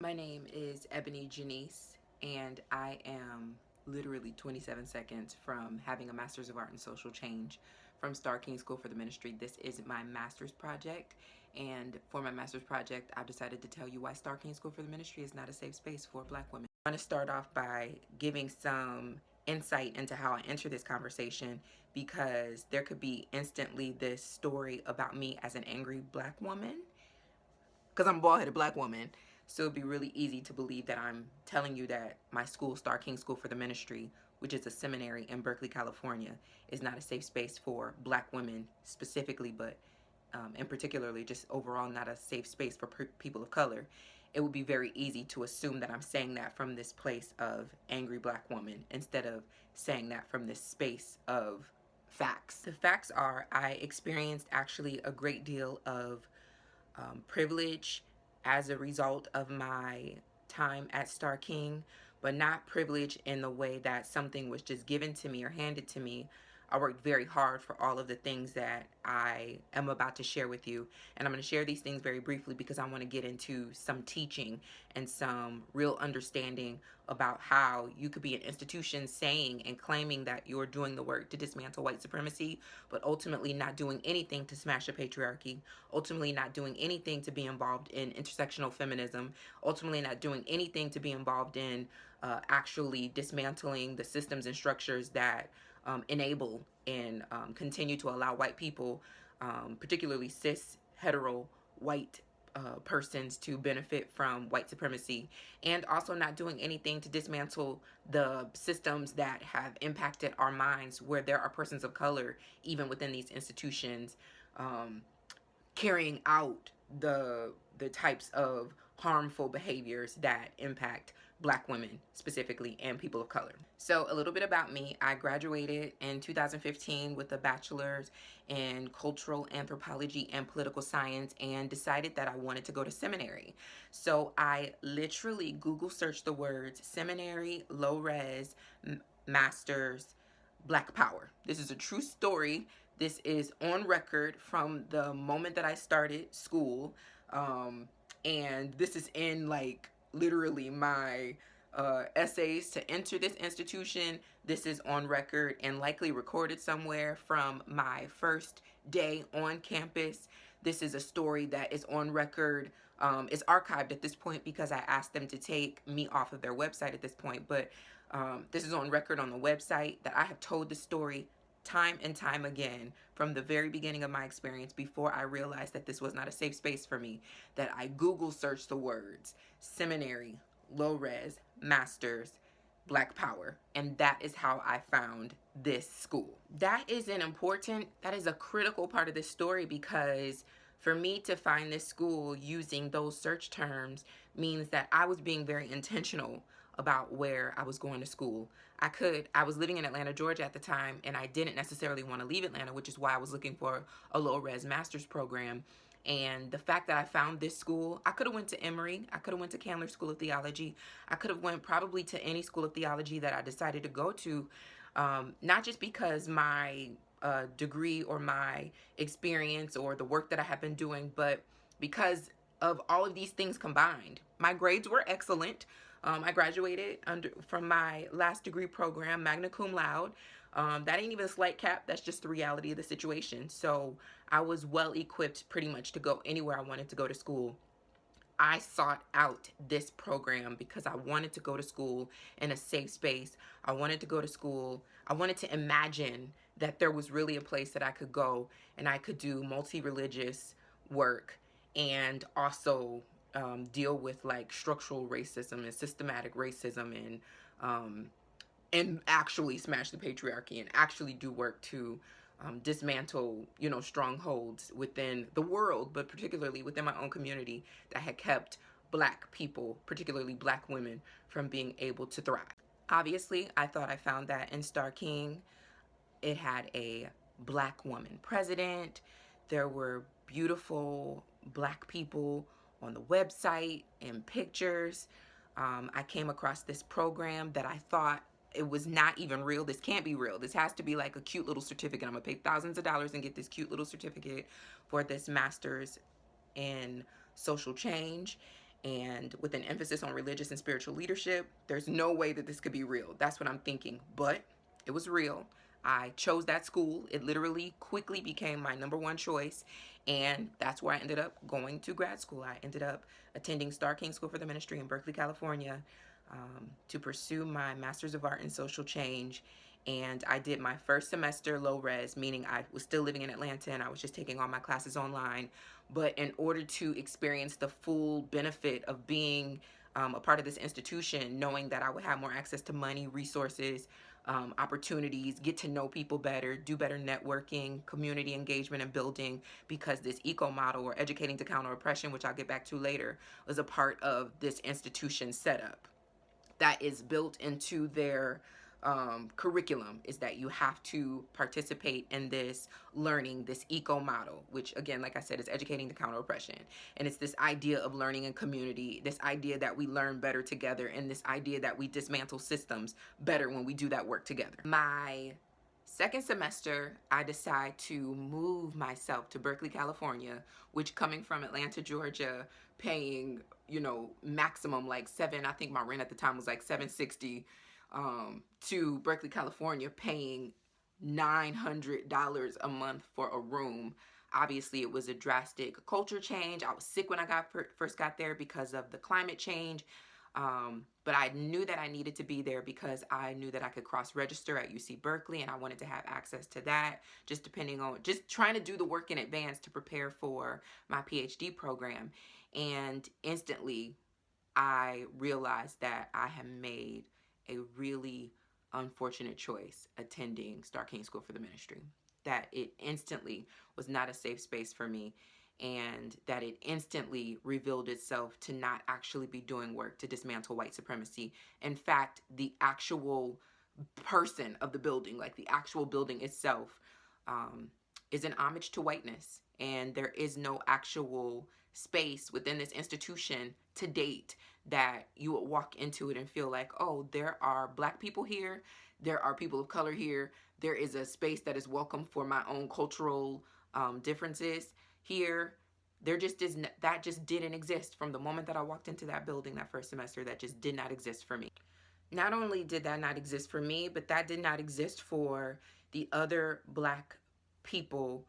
My name is Ebony Janice, and I am literally 27 seconds from having a Master's of Art in Social Change from Starr School for the Ministry. This is my master's project, and for my master's project, I've decided to tell you why Starr School for the Ministry is not a safe space for Black women. I want to start off by giving some insight into how I enter this conversation, because there could be instantly this story about me as an angry Black woman, because I'm a bald-headed Black woman. So it'd be really easy to believe that I'm telling you that my school, Starr School for the Ministry, which is a seminary in Berkeley, California, is not a safe space for Black women specifically, but and particularly just overall not a safe space for people of color. It would be very easy to assume that I'm saying that from this place of angry Black woman instead of saying that from this space of facts. The facts are, I experienced actually a great deal of privilege as a result of my time at Starr King, but not privilege in the way that something was just given to me or handed to me. I worked very hard for all of the things that I am about to share with you. And I'm going to share these things very briefly because I want to get into some teaching and some real understanding about how you could be an institution saying and claiming that you're doing the work to dismantle white supremacy, but ultimately not doing anything to smash the patriarchy, ultimately not doing anything to be involved in intersectional feminism, ultimately not doing anything to be involved in actually dismantling the systems and structures that enable and continue to allow white people, particularly cis, hetero, white persons, to benefit from white supremacy, and also not doing anything to dismantle the systems that have impacted our minds, where there are persons of color even within these institutions carrying out the types of harmful behaviors that impact Black women specifically and people of color. So a little bit about me. I graduated in 2015 with a bachelor's in cultural anthropology and political science, and decided that I wanted to go to seminary. So I literally Google searched the words seminary, low res, masters, Black power. This is a true story. This is on record from the moment that I started school. And this is in like literally my essays to enter this institution. This is on record and likely recorded somewhere from my first day on campus. This is a story that is on record. It's archived at this point because I asked them to take me off of their website at this point. But this is on record on the website that I have told the story time and time again from the very beginning of my experience, before I realized that this was not a safe space for me, that I Google searched the words seminary, low res, masters, Black power, and that is how I found this school. That is a critical part of this story, because for me to find this school using those search terms means that I was being very intentional about where I was going to school. I was living in Atlanta, Georgia at the time, and I didn't necessarily want to leave Atlanta, which is why I was looking for a low res master's program. And the fact that I found this school, I could have went to Emory, I could have went to Candler School of Theology, I could have went probably to any school of theology that I decided to go to, not just because my degree or my experience or the work that I have been doing, but because of all of these things combined. My grades were excellent. I graduated from my last degree program, magna cum laude. That ain't even a slight cap. That's just the reality of the situation. So I was well equipped pretty much to go anywhere I wanted to go to school. I sought out this program because I wanted to go to school in a safe space. I wanted to go to school. I wanted to imagine that there was really a place that I could go and I could do multi-religious work, and also deal with like structural racism and systematic racism, and actually smash the patriarchy and actually do work to dismantle, strongholds within the world, but particularly within my own community, that had kept Black people, particularly Black women, from being able to thrive. Obviously, I thought I found that in Starr King. It had a Black woman president. There were beautiful Black people on the website and pictures. I came across this program that I thought it was not even real. This can't be real. This has to be like a cute little certificate. I'm gonna pay thousands of dollars and get this cute little certificate for this master's in social change. and with an emphasis on religious and spiritual leadership. There's no way that this could be real. That's what I'm thinking. But it was real. I chose that school. It literally quickly became my #1 choice. And that's where I ended up going to grad school. I ended up attending Starr King School for the Ministry in Berkeley, California, to pursue my Master's of Art in Social Change. And I did my first semester low res, meaning I was still living in Atlanta and I was just taking all my classes online. But in order to experience the full benefit of being a part of this institution, knowing that I would have more access to money, resources, opportunities, get to know people better, do better networking, community engagement and building, because this eco model, or educating to counter oppression, which I'll get back to later, was a part of this institution setup that is built into their curriculum, is that you have to participate in this learning, this eco model, which again, like I said, is educating to counter oppression. And it's this idea of learning in community, this idea that we learn better together, and this idea that we dismantle systems better when we do that work together. My second semester, I decide to move myself to Berkeley, California, which, coming from Atlanta, Georgia, paying, you know, maximum like I think my rent at the time was like $760, to Berkeley, California, paying $900 a month for a room. Obviously, it was a drastic culture change. I was sick when I first got there because of the climate change. But I knew that I needed to be there because I knew that I could cross-register at UC Berkeley, and I wanted to have access to that, just trying to do the work in advance to prepare for my PhD program. And instantly, I realized that I had made a really unfortunate choice attending Starr King School for the Ministry. That it instantly was not a safe space for me, and that it instantly revealed itself to not actually be doing work to dismantle white supremacy. In fact, the actual person of the building, like the actual building itself, is an homage to whiteness. And there is no actual space within this institution to date that you would walk into it and feel like, oh, there are Black people here, there are people of color here, there is a space that is welcome for my own cultural differences here. There just is that just didn't exist from the moment that I walked into that building that first semester. That just did not exist for me. Not only did that not exist for me, but that did not exist for the other Black people,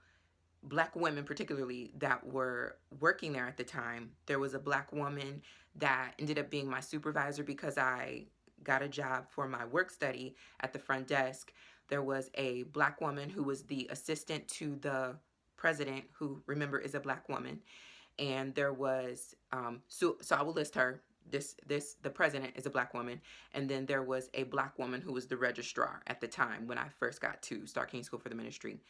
Black women particularly, that were working there at the time. There was a Black woman that ended up being my supervisor because I got a job for my work study at the front desk. There was a Black woman who was the assistant to the president, who, remember, is a Black woman. And there was, so I will list her. The president is a Black woman. And then there was a Black woman who was the registrar at the time when I first got to Starr King School for the Ministry.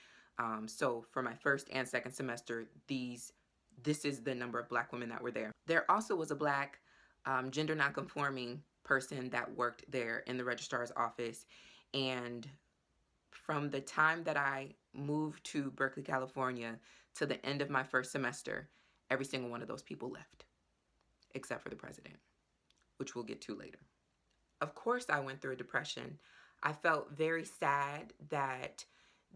So for my first and second semester, this is the number of Black women that were there. There also was a Black gender nonconforming person that worked there in the registrar's office. And from the time that I moved to Berkeley, California, to the end of my first semester, every single one of those people left, except for the president, which we'll get to later. Of course, I went through a depression. I felt very sad that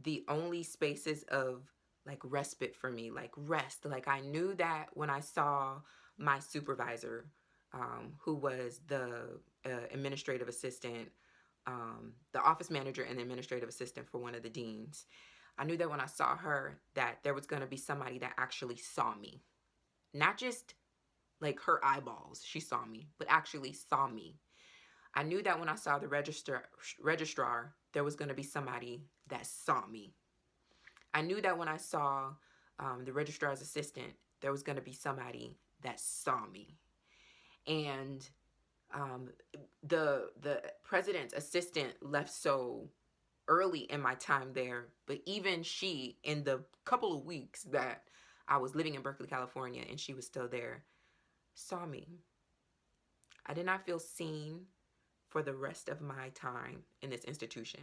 the only spaces of like respite for me, like rest, like I knew that when I saw my supervisor, who was the administrative assistant, the office manager and the administrative assistant for one of the deans, I knew that when I saw her, that there was going to be somebody that actually saw me. Not just like her eyeballs, she saw me, but actually saw me. I knew that when I saw the registrar, there was going to be somebody that saw me. I knew that when I saw the registrar's assistant, there was going to be somebody that saw me. And the president's assistant left so early in my time there, but even she, in the couple of weeks that I was living in Berkeley, California, and she was still there, saw me. I did not feel seen for the rest of my time in this institution.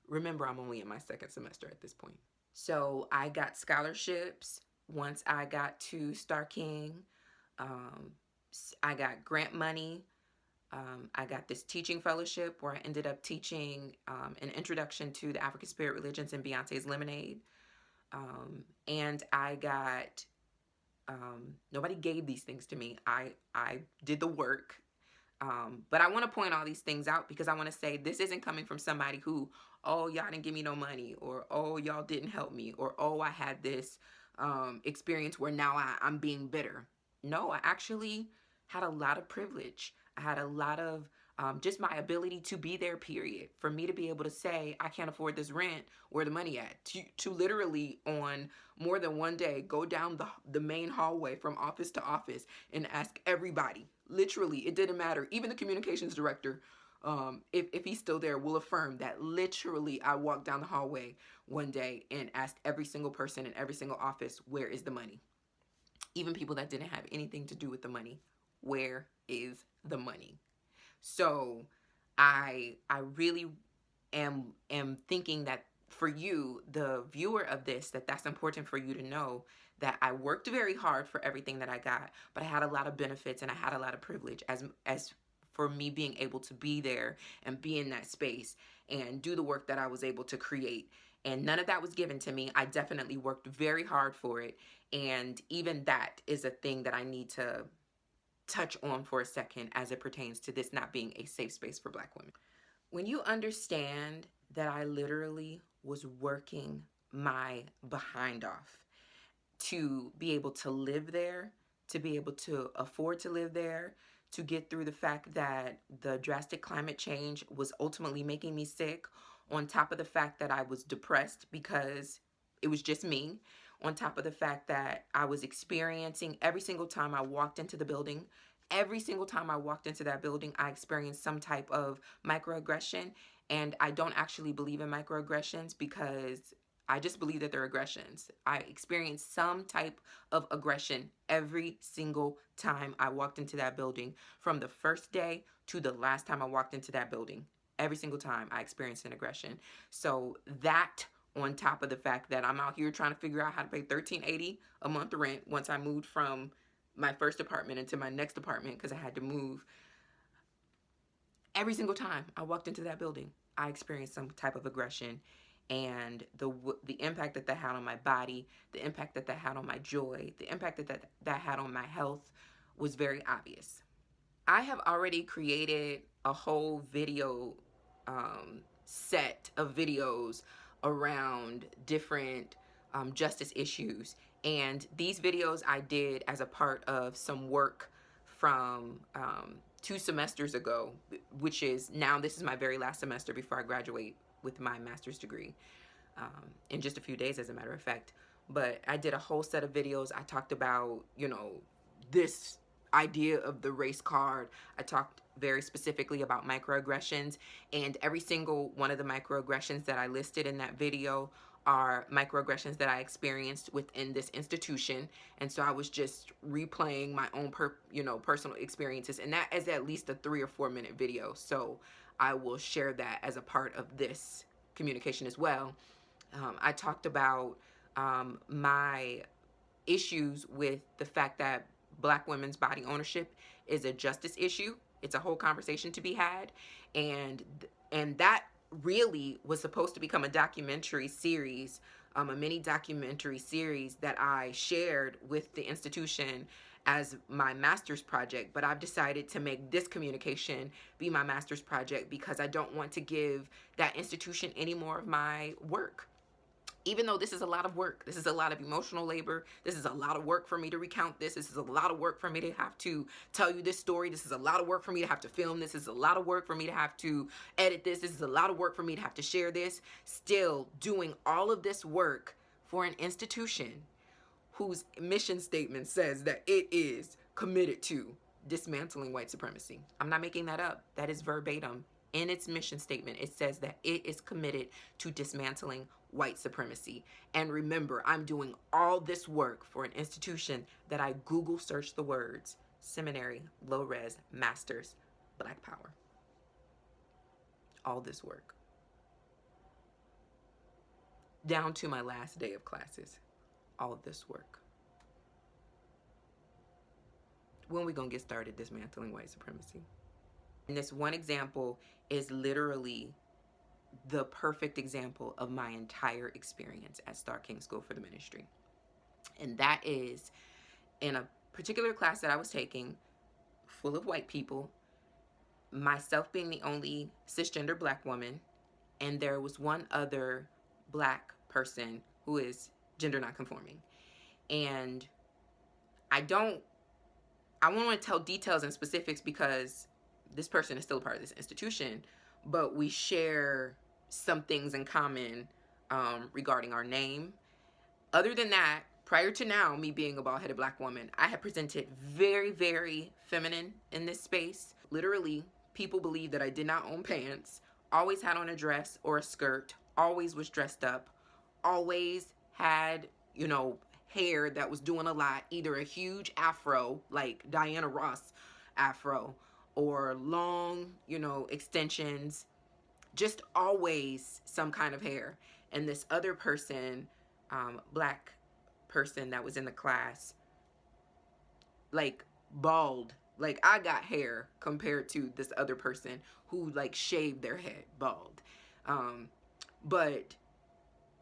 Remember, I'm only in my second semester at this point. So I got scholarships once I got to Starr King. I got grant money. I got this teaching fellowship where I ended up teaching an introduction to the African spirit religions in Beyonce's Lemonade. And I got Nobody gave these things to me. I did the work. But I want to point all these things out because I want to say this isn't coming from somebody who, oh, y'all didn't give me no money, or oh, y'all didn't help me, or oh, I had this experience where now I'm being bitter. No, I actually had a lot of privilege. I had a lot of just my ability to be there, period. For me to be able to say, I can't afford this rent, where the money at? To literally on more than one day go down the main hallway from office to office and ask everybody. Literally, it didn't matter. Even the communications director, if he's still there, will affirm that literally I walked down the hallway one day and asked every single person in every single office, where is the money? Even people that didn't have anything to do with the money, where is the money? So I really am thinking that for you, the viewer of this, that's important for you to know that I worked very hard for everything that I got, but I had a lot of benefits and I had a lot of privilege as for me being able to be there and be in that space and do the work that I was able to create. And none of that was given to me. I definitely worked very hard for it. And even that is a thing that I need to touch on for a second as it pertains to this not being a safe space for Black women. When you understand that I literally was working my behind off to be able to live there, to be able to afford to live there, to get through the fact that the drastic climate change was ultimately making me sick, on top of the fact that I was depressed because it was just me, on top of the fact that I was experiencing every single time I walked into the building, every single time I walked into that building, I experienced some type of microaggression. And I don't actually believe in microaggressions because I just believe that they're aggressions. I experienced some type of aggression every single time I walked into that building, from the first day to the last time I walked into that building. Every single time I experienced an aggression. So that, on top of the fact that I'm out here trying to figure out how to pay $13.80 a month rent once I moved from my first apartment into my next apartment because I had to move. Every single time I walked into that building, I experienced some type of aggression, and the impact that had on my body, the impact that had on my joy, the impact that had on my health was very obvious. I have already created a whole video set of videos around different justice issues. And these videos I did as a part of some work from 2 semesters ago, which is now, this is my very last semester before I graduate with my master's degree in just a few days, as a matter of fact. But I did a whole set of videos. I talked about, this idea of the race card. I talked very specifically about microaggressions, and every single one of the microaggressions that I listed in that video are microaggressions that I experienced within this institution. And so I was just replaying my own personal experiences, and that is at least a 3 or 4 minute video. So I will share that as a part of this communication as well. I talked about my issues with the fact that Black women's body ownership is a justice issue. It's a whole conversation to be had, and that really was supposed to become a documentary series, a mini documentary series that I shared with the institution as my master's project. But I've decided to make this communication be my master's project because I don't want to give that institution any more of my work. Even though this is a lot of work, this is a lot of emotional labor, this is a lot of work for me to recount this is a lot of work for me to have to tell you this story, this is a lot of work for me to have to film this is a lot of work for me to have to edit this is a lot of work for me to have to share this, still doing all of this work for an institution whose mission statement says that it is committed to dismantling white supremacy. I'm not making that up. That is verbatim. In its mission statement, it says that it is committed to dismantling white supremacy. And remember, I'm doing all this work for an institution that I Google searched the words seminary, low res, masters, Black power. All this work. Down to my last day of classes. All of this work. When are we gonna get started dismantling white supremacy? And this one example is literally the perfect example of my entire experience at Starr King School for the Ministry. And that is in a particular class that I was taking, full of white people, myself being the only cisgender black woman, and there was one other black person who is gender nonconforming. And I want to tell details and specifics because this person is still a part of this institution, but we share some things in common regarding our name. Other than that, prior to now, me being a bald-headed black woman, I had presented very, very feminine in this space. Literally, people believed that I did not own pants, always had on a dress or a skirt, always was dressed up, always had, you know, hair that was doing a lot, either a huge afro, like Diana Ross afro, or long, you know, extensions, just always some kind of hair. And this other person, black person that was in the class, like bald. Like I got hair compared to this other person who like shaved their head bald. But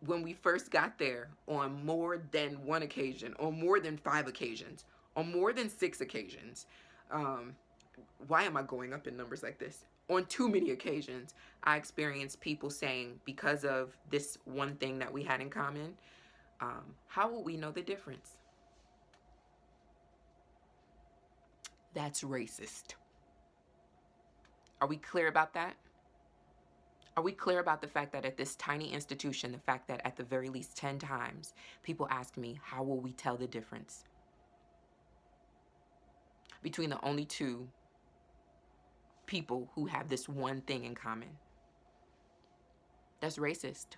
when we first got there, on more than one occasion, on more than 5 occasions, on more than 6 occasions, why am I going up in numbers like this? On too many occasions, I experienced people saying, because of this one thing that we had in common, how will we know the difference? That's racist. Are we clear about that? Are we clear about the fact that at this tiny institution, the fact that at the very least 10 times, people ask me, how will we tell the difference between the only 2 people who have this one thing in common? That's racist.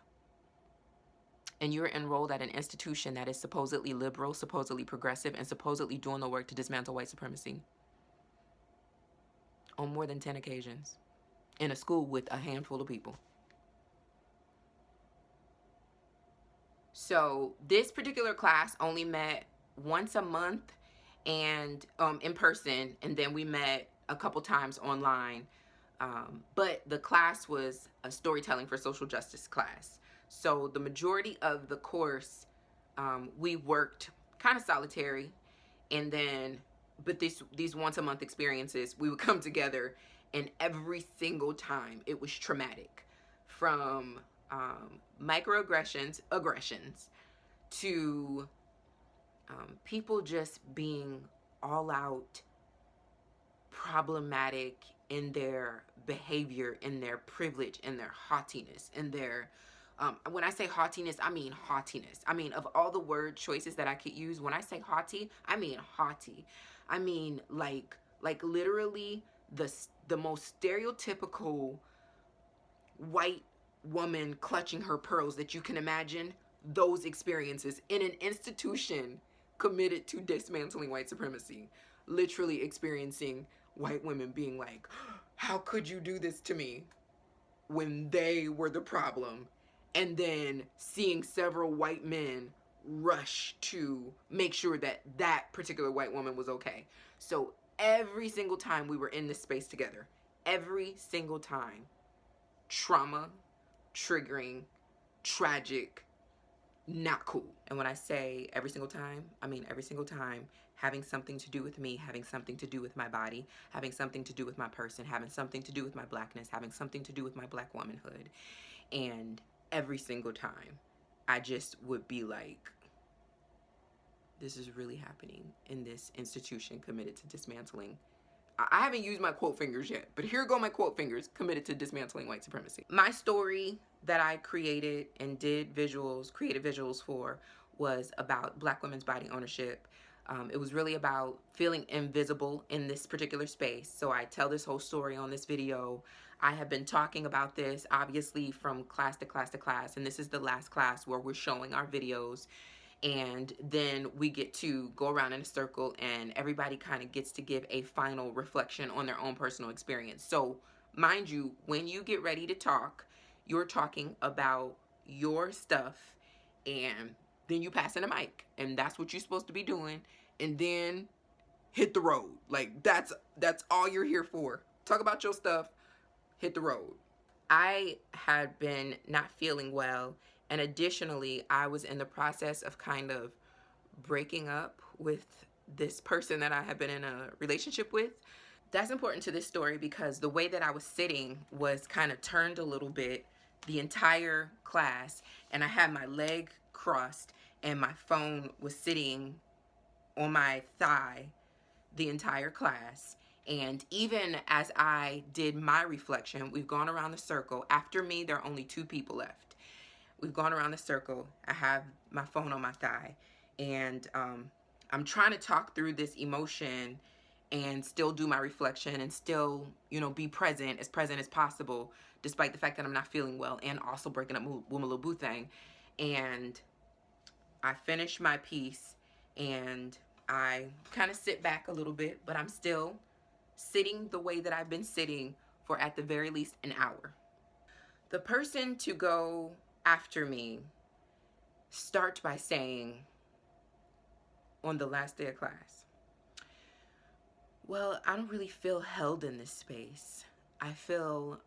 And you're enrolled at an institution that is supposedly liberal, supposedly progressive, and supposedly doing the work to dismantle white supremacy on more than 10 occasions in a school with a handful of people. So this particular class only met once a month and in person, and then we met a couple times online. But the class was a storytelling for social justice class. So the majority of the course, we worked kind of solitary, and then, but these once a month experiences, we would come together, and every single time it was traumatic, from microaggressions, aggressions, to people just being all out problematic in their behavior, in their privilege, in their haughtiness, in their when I say haughtiness, I mean haughtiness. I mean, of all the word choices that I could use, when I say haughty, I mean haughty. I mean like literally the most stereotypical white woman clutching her pearls that you can imagine. Those experiences in an institution committed to dismantling white supremacy, literally experiencing white women being like, how could you do this to me, when they were the problem, and then seeing several white men rush to make sure that that particular white woman was okay. So every single time we were in this space together, every single time, trauma, triggering, tragic, not cool. And when I say every single time, I mean every single time, having something to do with me, having something to do with my body, having something to do with my person, having something to do with my blackness, having something to do with my black womanhood. And every single time, I just would be like, this is really happening in this institution committed to dismantling. I haven't used my quote fingers yet, but here go my quote fingers, committed to dismantling white supremacy. My story that I created and did created visuals for, was about Black women's body ownership. It was really about feeling invisible in this particular space. So I tell this whole story on this video. I have been talking about this obviously from class to class to class, and this is the last class where we're showing our videos, and then we get to go around in a circle and everybody kind of gets to give a final reflection on their own personal experience. So mind you, when you get ready to talk, you're talking about your stuff, and then you pass in a mic, and that's what you're supposed to be doing, and then hit the road. Like that's all you're here for. Talk about your stuff, hit the road. I had been not feeling well, and additionally I was in the process of kind of breaking up with this person that I had been in a relationship with. That's important to this story because the way that I was sitting was kind of turned a little bit the entire class, and I had my leg crossed, and my phone was sitting on my thigh the entire class. And even as I did my reflection, we've gone around the circle. After me, there are only two people left. We've gone around the circle. I have my phone on my thigh, and I'm trying to talk through this emotion and still do my reflection and still, be present as possible, despite the fact that I'm not feeling well and also breaking up Woomaloo Boo thing. And I finish my piece and I kind of sit back a little bit, but I'm still sitting the way that I've been sitting for at the very least an hour. The person to go after me starts by saying on the last day of class, well, I don't really feel held in this space. I feel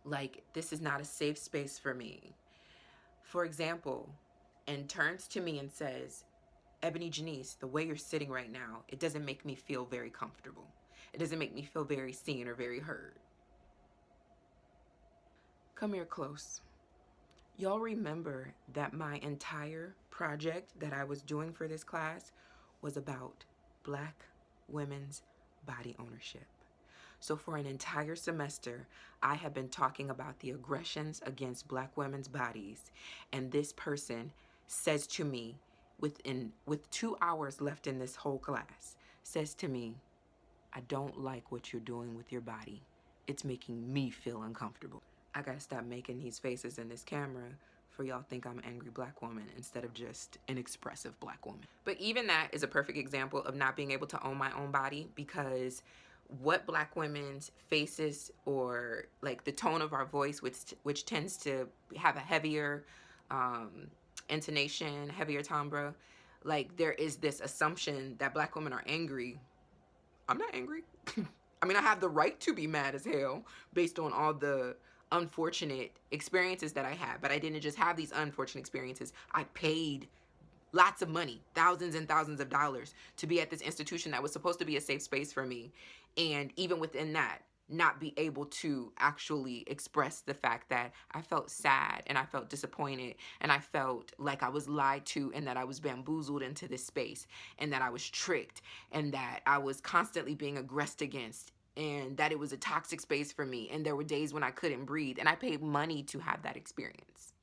like this is not a safe space for me. For example, and turns to me and says, Ebony Janice, the way you're sitting right now, it doesn't make me feel very comfortable. It doesn't make me feel very seen or very heard. Come here close. Y'all remember that my entire project that I was doing for this class was about Black women's body ownership. So for an entire semester, I have been talking about the aggressions against Black women's bodies, and this person says to me, with 2 hours left in this whole class, says to me, I don't like what you're doing with your body. It's making me feel uncomfortable. I gotta stop making these faces in this camera for y'all think I'm an angry Black woman instead of just an expressive Black woman. But even that is a perfect example of not being able to own my own body, because what Black women's faces, or like the tone of our voice, which tends to have a heavier intonation, heavier timbre, like there is this assumption that Black women are angry. I'm not angry. I mean, I have the right to be mad as hell based on all the unfortunate experiences that I had, but I didn't just have these unfortunate experiences. I paid lots of money, thousands and thousands of dollars, to be at this institution that was supposed to be a safe space for me. And even within that, not be able to actually express the fact that I felt sad and I felt disappointed and I felt like I was lied to and that I was bamboozled into this space and that I was tricked and that I was constantly being aggressed against and that it was a toxic space for me. And there were days when I couldn't breathe, and I paid money to have that experience.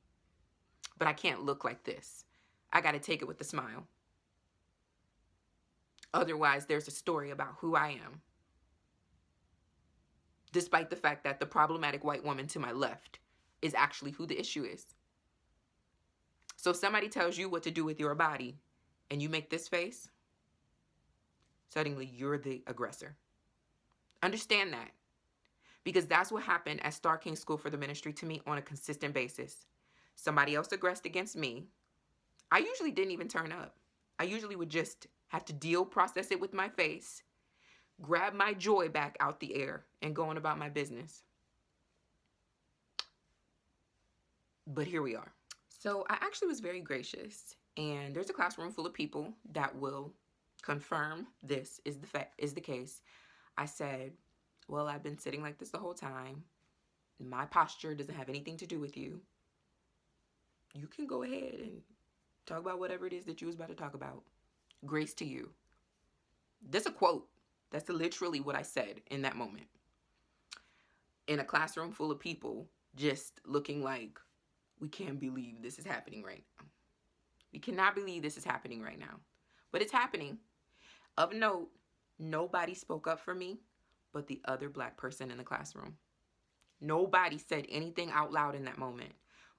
But I can't look like this. I got to take it with a smile. Otherwise, there's a story about who I am, despite the fact that the problematic white woman to my left is actually who the issue is. So if somebody tells you what to do with your body and you make this face, suddenly you're the aggressor. Understand that, because that's what happened at Starr School for the Ministry to me on a consistent basis. Somebody else aggressed against me. I usually didn't even turn up. I usually would just have to process it with my face, grab my joy back out the air, and go on about my business. But here we are. So I actually was very gracious, and there's a classroom full of people that will confirm this is the case. I said, well, I've been sitting like this the whole time. My posture doesn't have anything to do with you. You can go ahead and talk about whatever it is that you was about to talk about. Grace to you. That's a quote. That's literally what I said in that moment. In a classroom full of people just looking like, we can't believe this is happening right now. We cannot believe this is happening right now. But it's happening. Of note, nobody spoke up for me but the other Black person in the classroom. Nobody said anything out loud in that moment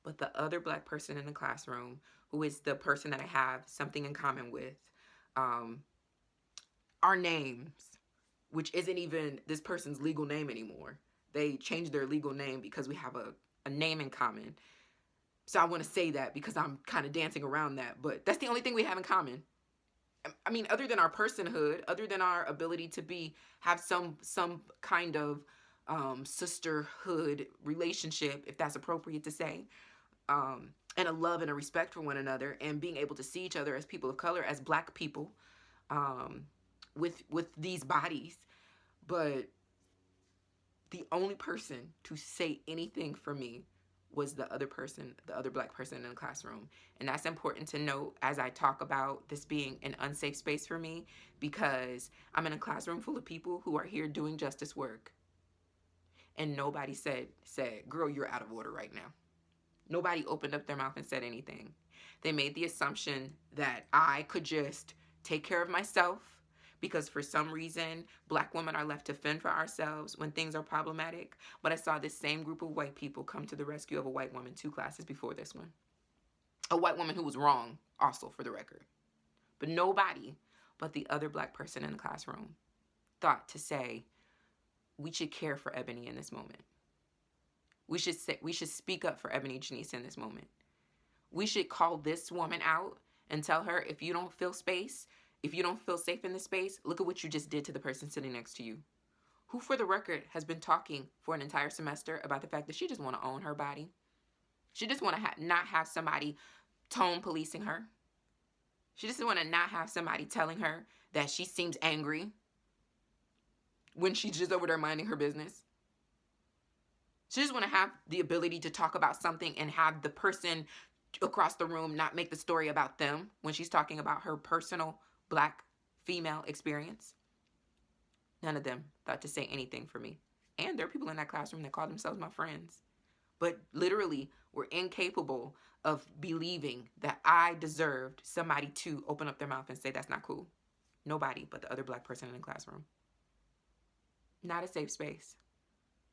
but the other Black person in the classroom, who is the person that I have something in common with. Our names, which isn't even this person's legal name anymore. They changed their legal name because we have a name in common. So I want to say that because I'm kind of dancing around that, but that's the only thing we have in common. I mean, other than our personhood, other than our ability to have some kind of sisterhood relationship, if that's appropriate to say, and a love and a respect for one another, and being able to see each other as people of color, as Black people, with these bodies. But the only person to say anything for me was the other person, the other black person in the classroom. And that's important to note as I talk about this being an unsafe space for me, because I'm in a classroom full of people who are here doing justice work. And nobody said, girl, you're out of order right now. Nobody opened up their mouth and said anything. They made the assumption that I could just take care of myself, because for some reason, black women are left to fend for ourselves when things are problematic. But I saw this same group of white people come to the rescue of a white woman 2 classes before this one. A white woman who was wrong, also, for the record. But nobody but the other black person in the classroom thought to say, we should care for Ebony in this moment. We should speak up for Ebony Janice in this moment. We should call this woman out and tell her, if you don't feel space, if you don't feel safe in this space, look at what you just did to the person sitting next to you. Who, for the record, has been talking for an entire semester about the fact that she just want to own her body. She just want to not have somebody tone policing her. She just want to not have somebody telling her that she seems angry when she's just over there minding her business. She just want to have the ability to talk about something and have the person across the room not make the story about them when she's talking about her personal black female experience. None of them thought to say anything for me. And there are people in that classroom that call themselves my friends, but literally were incapable of believing that I deserved somebody to open up their mouth and say that's not cool. Nobody but the other black person in the classroom. Not a safe space.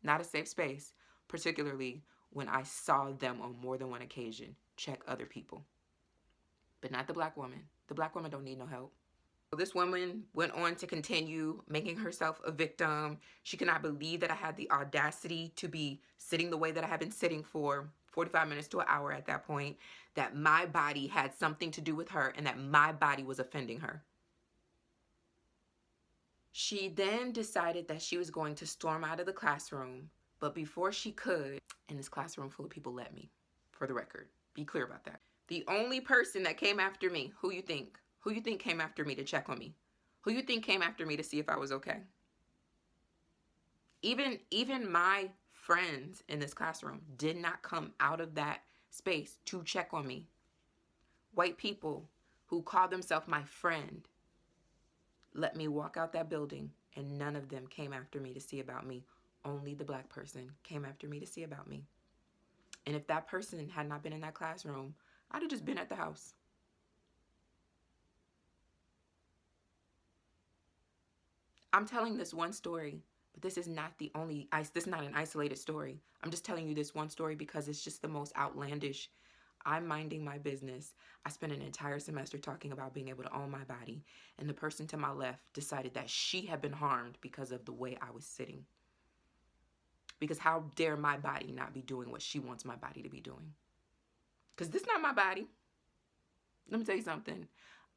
Not a safe space, particularly when I saw them on more than one occasion check other people. But not the black woman. The black woman don't need no help. This woman went on to continue making herself a victim. She could not believe that I had the audacity to be sitting the way that I had been sitting for 45 minutes to an hour at that point, that my body had something to do with her and that my body was offending her. She then decided that she was going to storm out of the classroom, but before she could, and this classroom full of people let me, for the record, be clear about that. The only person that came after me, who you think? Who you think came after me to check on me? Who you think came after me to see if I was okay? Even my friends in this classroom did not come out of that space to check on me. White people who call themselves my friend let me walk out that building, and none of them came after me to see about me. Only the black person came after me to see about me. And if that person had not been in that classroom, I'd have just been at the house. I'm telling this one story, but this is not the only, this is not an isolated story. I'm just telling you this one story because it's just the most outlandish. I'm minding my business. I spent an entire semester talking about being able to own my body, and the person to my left decided that she had been harmed because of the way I was sitting. Because how dare my body not be doing what she wants my body to be doing? Because this is not my body. Let me tell you something.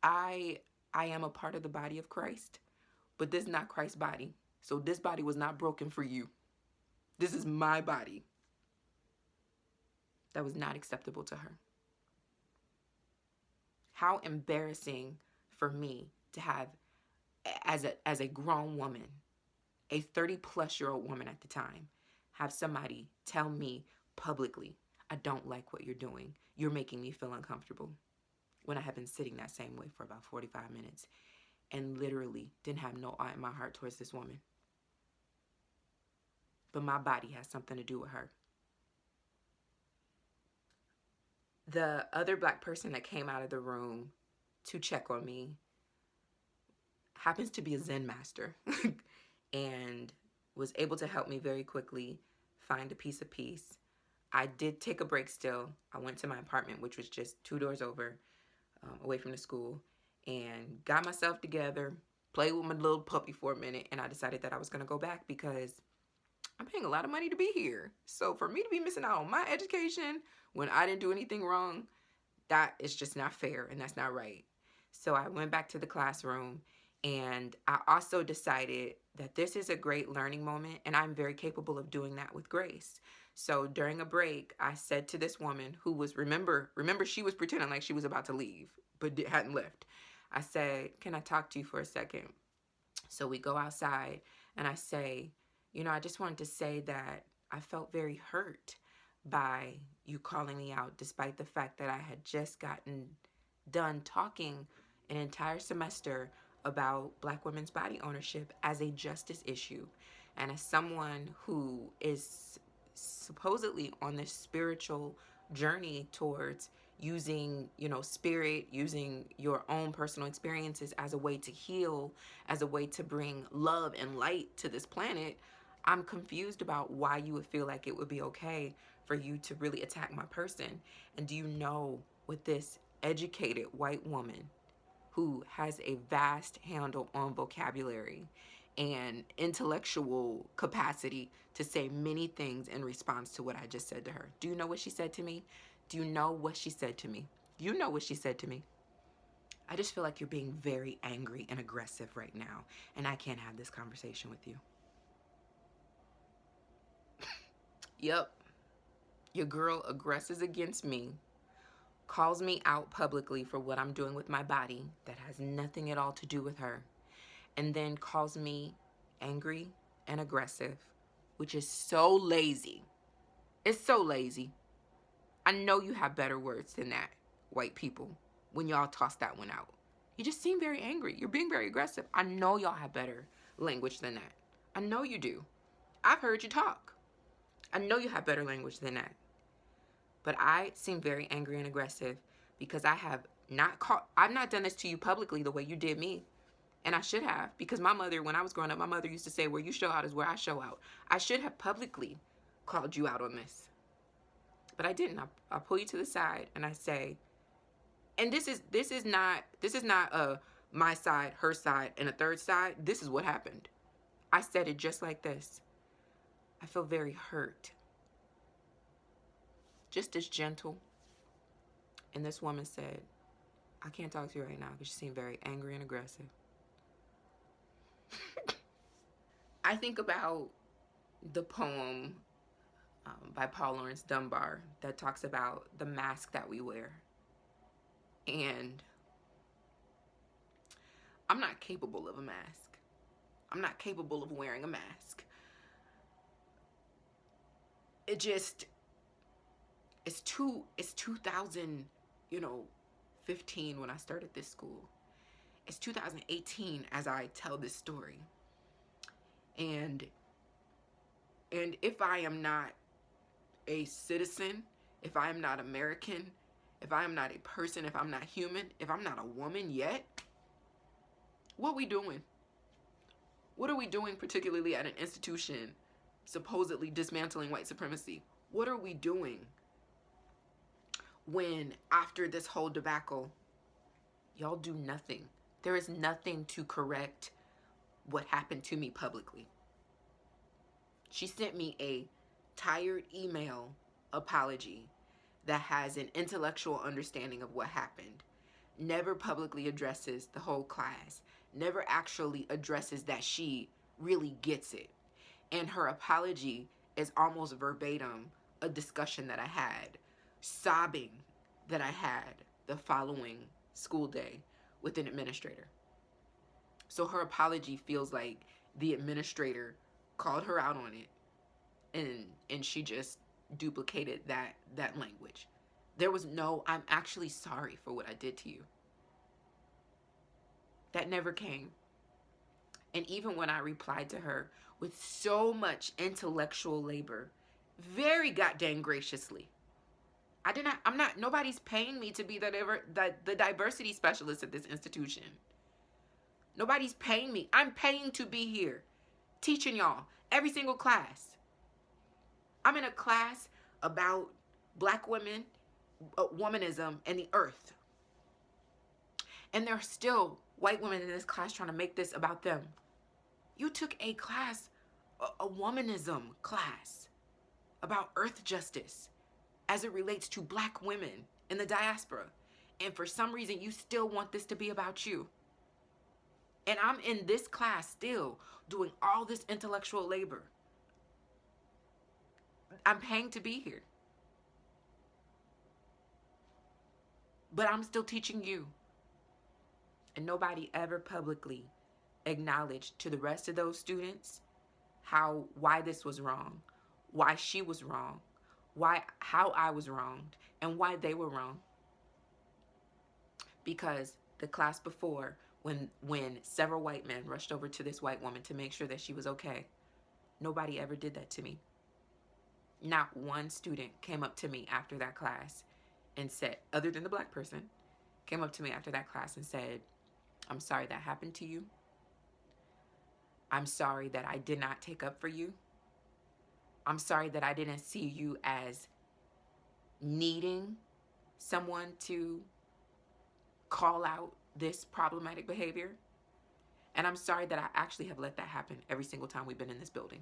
I am a part of the body of Christ, but this is not Christ's body. So this body was not broken for you. This is my body. That was not acceptable to her. How embarrassing for me to have, as a grown woman, a 30-plus-year-old woman at the time, have somebody tell me publicly, I don't like what you're doing. You're making me feel uncomfortable. When I have been sitting that same way for about 45 minutes and literally didn't have no eye in my heart towards this woman. But my body has something to do with her. The other black person that came out of the room to check on me happens to be a Zen master and was able to help me very quickly find a piece of peace. I did take a break still. I went to my apartment, which was just 2 doors over, away from the school, and got myself together, played with my little puppy for a minute, and I decided that I was going to go back because I'm paying a lot of money to be here. So for me to be missing out on my education when I didn't do anything wrong, that is just not fair and that's not right. So I went back to the classroom, and I also decided that this is a great learning moment and I'm very capable of doing that with grace. So during a break, I said to this woman who was, remember she was pretending like she was about to leave, but hadn't left. I said, can I talk to you for a second? So we go outside and I say, I just wanted to say that I felt very hurt by you calling me out, despite the fact that I had just gotten done talking an entire semester about Black women's body ownership as a justice issue. And as someone who is supposedly on this spiritual journey towards using, spirit, using your own personal experiences as a way to heal, as a way to bring love and light to this planet, I'm confused about why you would feel like it would be okay for you to really attack my person. And do you know, with this educated white woman who has a vast handle on vocabulary and intellectual capacity to say many things in response to what I just said to her. Do you know what she said to me? Do you know what she said to me? You know what she said to me. I just feel like you're being very angry and aggressive right now, and I can't have this conversation with you. Yep. Your girl aggresses against me, calls me out publicly for what I'm doing with my body that has nothing at all to do with her, and then calls me angry and aggressive, which is so lazy. It's so lazy. I know you have better words than that, white people, when y'all toss that one out. You just seem very angry. You're being very aggressive. I know y'all have better language than that. I know you do. I've heard you talk. I know you have better language than that. But I seem very angry and aggressive because I've not done this to you publicly the way you did me. And I should have, because my mother, when I was growing up, my mother used to say, where you show out is where I show out. I should have publicly called you out on this. But I didn't. I pull you to the side and I say, and this is not my side, her side, and a third side. This is what happened. I said it just like this. I feel very hurt. Just as gentle. And this woman said, I can't talk to you right now because you seem very angry and aggressive. I think about the poem by Laurence Dunbar that talks about the mask that we wear. And I'm not capable of a mask. I'm not capable of wearing a mask. It's 2015 when I started this school. It's 2018 as I tell this story. And if I am not a citizen, if I am not American, if I am not a person, if I'm not human, if I'm not a woman yet, what are we doing? What are we doing, particularly at an institution supposedly dismantling white supremacy? What are we doing when, after this whole debacle, y'all do nothing? There is nothing to correct what happened to me publicly. She sent me a tired email apology that has an intellectual understanding of what happened, never publicly addresses the whole class, never actually addresses that she really gets it. And her apology is almost verbatim a discussion that I had, sobbing that I had the following school day with an administrator. So her apology feels like the administrator called her out on it, and she just duplicated that language. There was no, I'm actually sorry for what I did to you. That never came. And even when I replied to her with so much intellectual labor, very goddamn graciously, nobody's paying me to be the diversity specialist at this institution. Nobody's paying me. I'm paying to be here, teaching y'all every single class. I'm in a class about Black women, womanism, and the earth. And there are still white women in this class trying to make this about them. You took a class, a womanism class, about earth justice as it relates to Black women in the diaspora. And for some reason, you still want this to be about you. And I'm in this class still doing all this intellectual labor. I'm paying to be here. But I'm still teaching you. And nobody ever publicly acknowledged to the rest of those students why this was wrong, why she was wrong, how I was wronged, and why they were wrong. Because the class before, when several white men rushed over to this white woman to make sure that she was okay, nobody ever did that to me. Not one student came up to me after that class and said, other than the black person, came up to me after that class and said, I'm sorry that happened to you. I'm sorry that I did not take up for you. I'm sorry that I didn't see you as needing someone to call out this problematic behavior. And I'm sorry that I actually have let that happen every single time we've been in this building.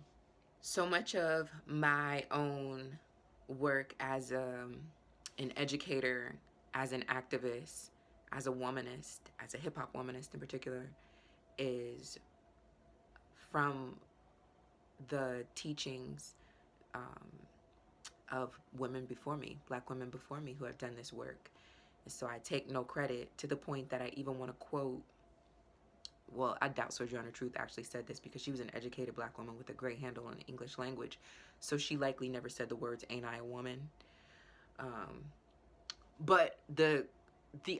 So much of my own work as an educator, as an activist, as a womanist, as a hip-hop womanist in particular, is from the teachings of women before me, black women before me who have done this work. And so I take no credit, to the point that I even want to quote, well, I doubt Sojourner Truth actually said this, because she was an educated black woman with a great handle on the English language. So she likely never said the words, ain't I a woman? But the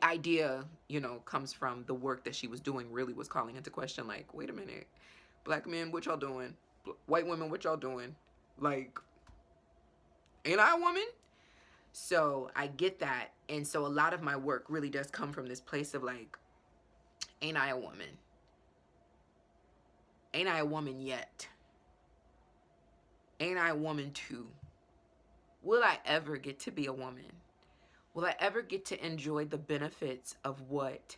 idea, comes from the work that she was doing, really was calling into question, like, wait a minute, black men, what y'all doing? White women, what y'all doing? Like, ain't I a woman? So I get that. And so a lot of my work really does come from this place of like, ain't I a woman? Ain't I a woman yet? Ain't I a woman too? Will I ever get to be a woman? Will I ever get to enjoy the benefits of what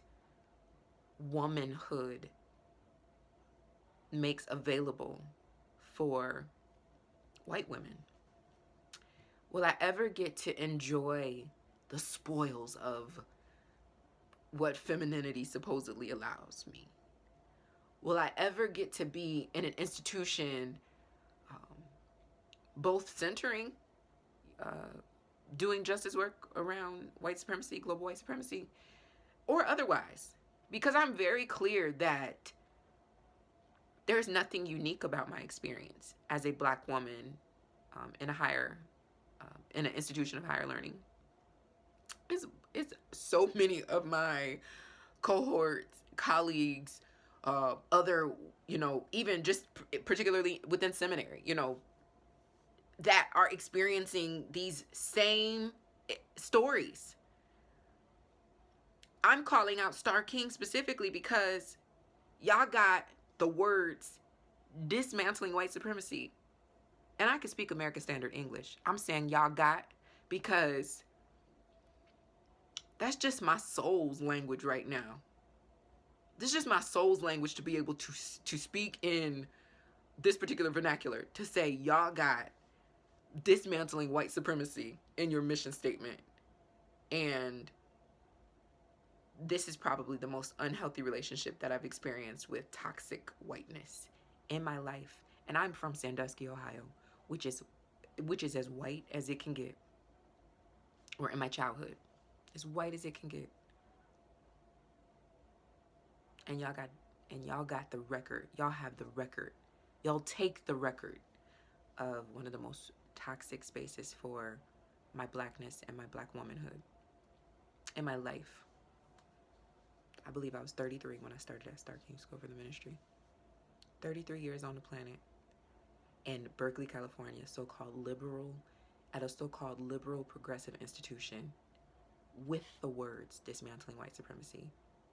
womanhood makes available for white women? Will I ever get to enjoy the spoils of what femininity supposedly allows me? Will I ever get to be in an institution both centering, doing justice work around white supremacy, global white supremacy, or otherwise? Because I'm very clear that there's nothing unique about my experience as a black woman in an institution of higher learning. It's so many of my cohorts, colleagues, other, even just particularly within seminary, that are experiencing these same stories. I'm calling out Starr King specifically because y'all got the words dismantling white supremacy. And I can speak American Standard English. I'm saying y'all got, because that's just my soul's language right now. This is just my soul's language to be able to speak in this particular vernacular, to say y'all got dismantling white supremacy in your mission statement. And this is probably the most unhealthy relationship that I've experienced with toxic whiteness in my life. And I'm from Sandusky, Ohio, which is as white as it can get. Or in my childhood, as white as it can get. And y'all got the record. Y'all have the record. Y'all take the record of one of the most toxic spaces for my blackness and my black womanhood in my life. I believe I was 33 when I started at Starr King School for the Ministry. 33 years on the planet in Berkeley, California, at a so-called liberal progressive institution with the words dismantling white supremacy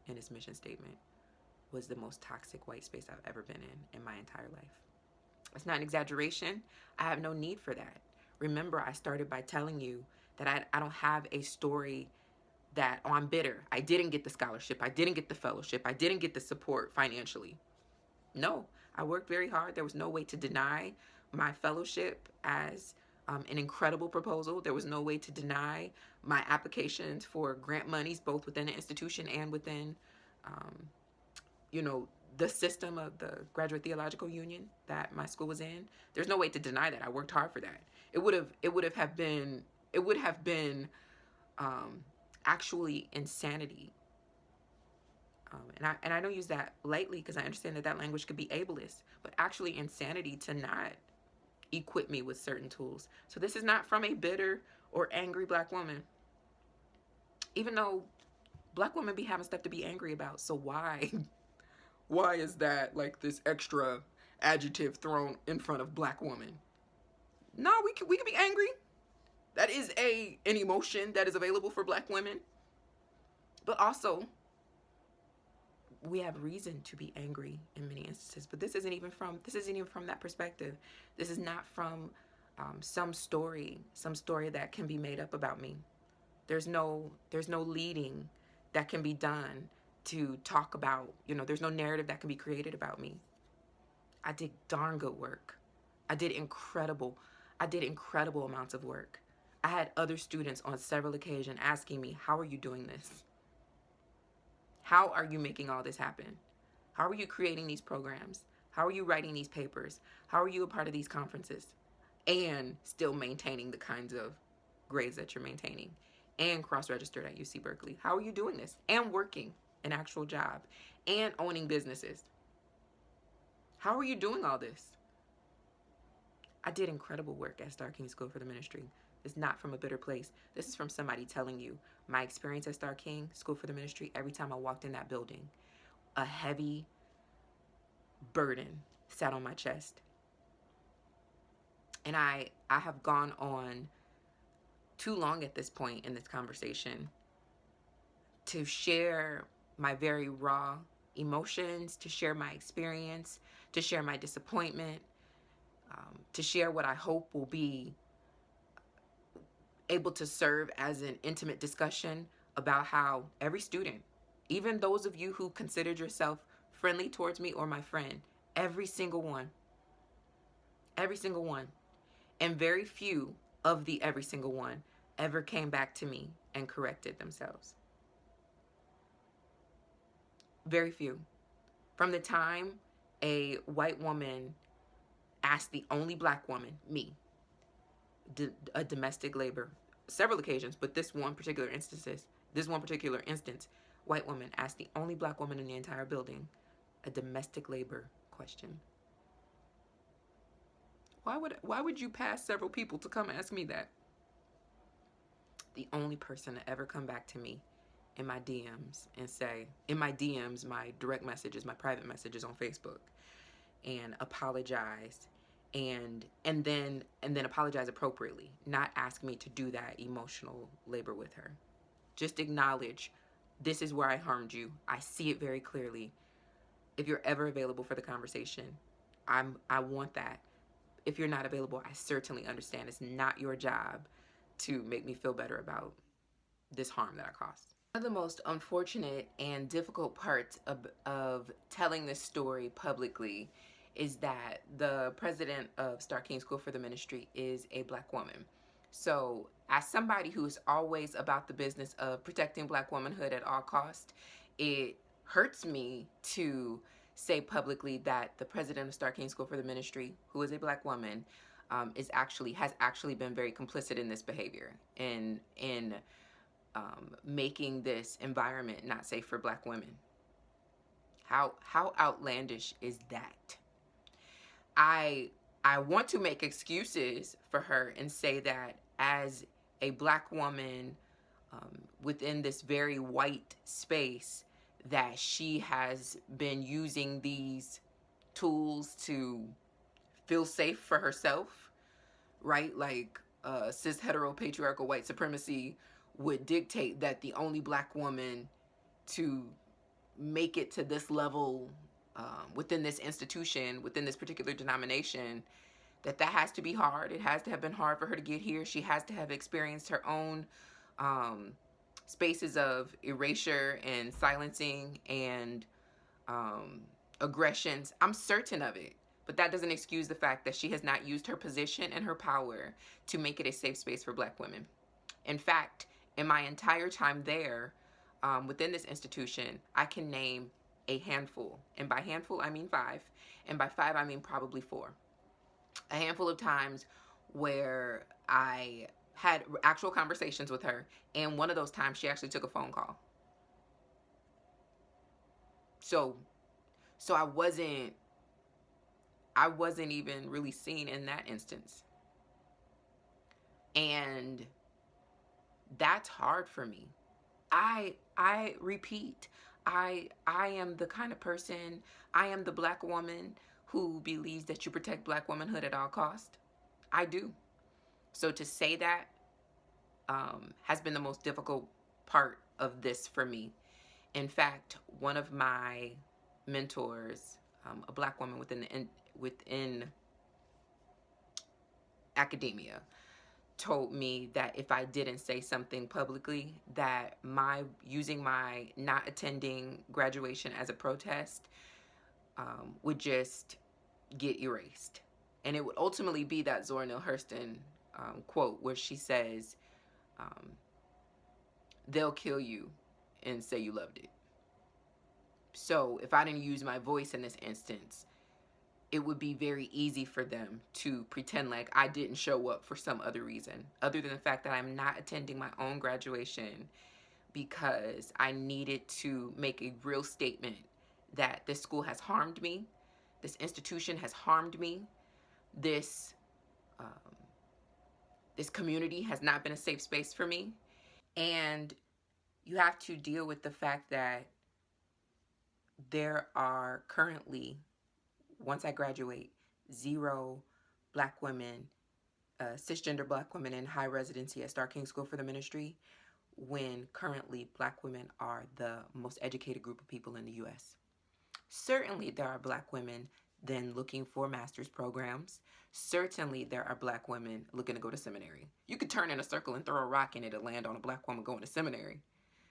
in its mission statement, was the most toxic white space I've ever been in my entire life. It's not an exaggeration. I have no need for that. Remember, I started by telling you that I don't have a story that, oh, I'm bitter. I didn't get the scholarship. I didn't get the fellowship. I didn't get the support financially. No, I worked very hard. There was no way to deny my fellowship as an incredible proposal. There was no way to deny my applications for grant monies, both within the institution and within, the system of the Graduate Theological Union that my school was in. There's no way to deny that. I worked hard for that. It would have been actually insanity And I don't use that lightly because I understand that that language could be ableist, but actually insanity to not equip me with certain tools. So this is not from a bitter or angry Black woman, even though Black women be having stuff to be angry about. So why? Why is that like this extra adjective thrown in front of Black woman? No, we can be angry. That is an emotion that is available for Black women. But also, we have reason to be angry in many instances. But this isn't even from that perspective. This is not from some story that can be made up about me. There's no leading that can be done to talk about, there's no narrative that can be created about me. I did darn good work. I did incredible amounts of work. I had other students on several occasions asking me, how are you doing this? How are you making all this happen? How are you creating these programs? How are you writing these papers? How are you a part of these conferences? And still maintaining the kinds of grades that you're maintaining and cross-registered at UC Berkeley. How are you doing this? And working an actual job and owning businesses. How are you doing all this? I did incredible work at Starr King School for the Ministry. It's not from a bitter place. This is from somebody telling you my experience at Starr King School for the Ministry. Every time I walked in that building, a heavy burden sat on my chest. And I have gone on too long at this point in this conversation to share my very raw emotions, to share my experience, to share my disappointment, to share what I hope will be able to serve as an intimate discussion about how every student, even those of you who considered yourself friendly towards me or my friend, every single one, and very few of the every single one ever came back to me and corrected themselves. Very few. From the time a white woman asked the only Black woman, me, a domestic labor, several occasions, but this one particular instance, white woman asked the only Black woman in the entire building a domestic labor question. Why would you pass several people to come ask me that? The only person to ever come back to me in my DMs and say, my direct messages, my private messages on Facebook, and apologize and then apologize appropriately, not ask me to do that emotional labor with her. Just acknowledge, this is where I harmed you. I see it very clearly. If you're ever available for the conversation, I want that. If you're not available, I certainly understand. It's not your job to make me feel better about this harm that I caused. One of the most unfortunate and difficult parts of telling this story publicly is that the president of Starr King School for the Ministry is a Black woman. So as somebody who is always about the business of protecting Black womanhood at all costs, it hurts me to say publicly that the president of Starr King School for the Ministry, who is a Black woman, has actually been very complicit in this behavior, in making this environment not safe for Black women. How outlandish is that? I want to make excuses for her and say that as a Black woman within this very white space, that she has been using these tools to feel safe for herself, right? Like cis heteropatriarchal white supremacy would dictate that the only Black woman to make it to this level within this institution, within this particular denomination, that has to be hard. It has to have been hard for her to get here. She has to have experienced her own spaces of erasure and silencing and aggressions. I'm certain of it. But that doesn't excuse the fact that she has not used her position and her power to make it a safe space for Black women. In fact, in my entire time there, within this institution, I can name a handful. And by handful, I mean 5. And by 5, I mean probably 4. A handful of times where I had actual conversations with her. And one of those times, she actually took a phone call. So so I wasn't even really seen in that instance. And that's hard for me. I repeat, I am the kind of person, I am the black woman who believes that you protect black womanhood at all cost. I do. So to say that has been the most difficult part of this for me. In fact, one of my mentors, a black woman within academia, told me that if I didn't say something publicly, that my using my not attending graduation as a protest would just get erased. And it would ultimately be that Zora Neale Hurston quote where she says, um, they'll kill you and say you loved it. So if I didn't use my voice in this instance, it would be very easy for them to pretend like I didn't show up for some other reason, other than the fact that I'm not attending my own graduation because I needed to make a real statement that this school has harmed me, this institution has harmed me, this um, this community has not been a safe space for me. And you have to deal with the fact that there are currently, once I graduate, 0 black women, cisgender black women in high residency at Starr School for the Ministry, when currently black women are the most educated group of people in the U.S. Certainly there are black women then looking for master's programs. Certainly there are black women looking to go to seminary. You could turn in a circle and throw a rock and it'll land on a black woman going to seminary.